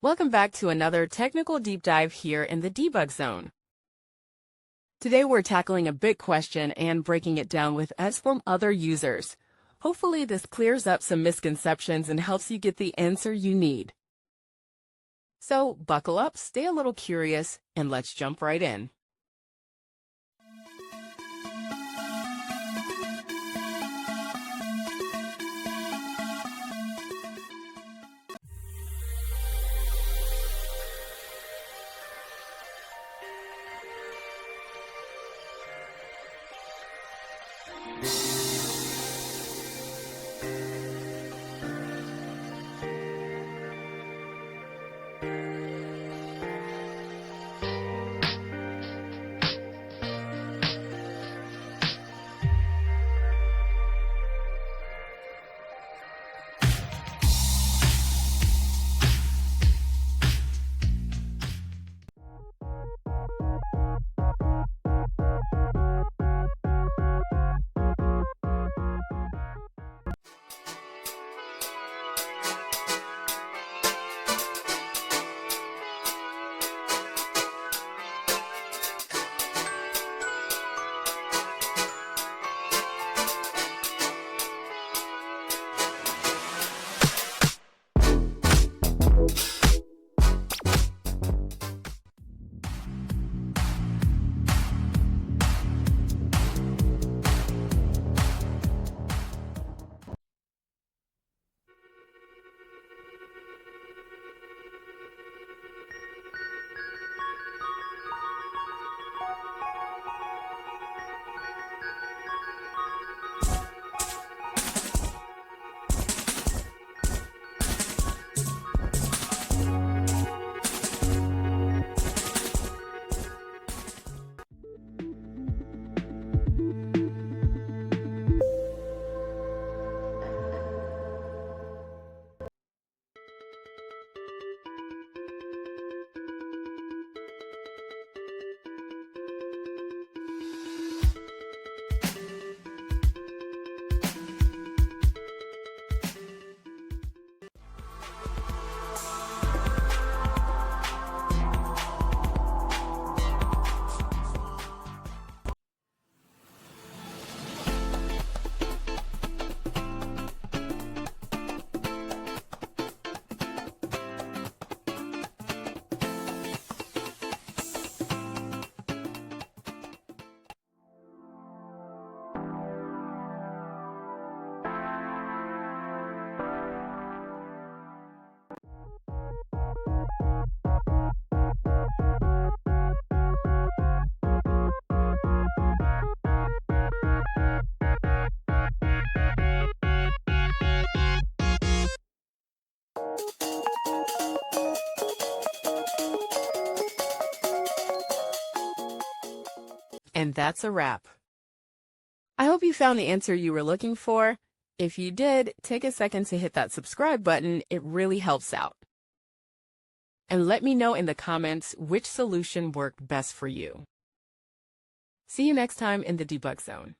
Welcome back to another technical deep dive here in the debug zone. Today we're tackling a big question and breaking it down with us from other users. Hopefully this clears up some misconceptions and helps you get the answer you need. So buckle up, stay a little curious, and let's jump right in. And that's a wrap. I hope you found the answer you were looking for. If you did, take a second to hit that subscribe button. It really helps out. And let me know in the comments which solution worked best for you. See you next time in the debug zone.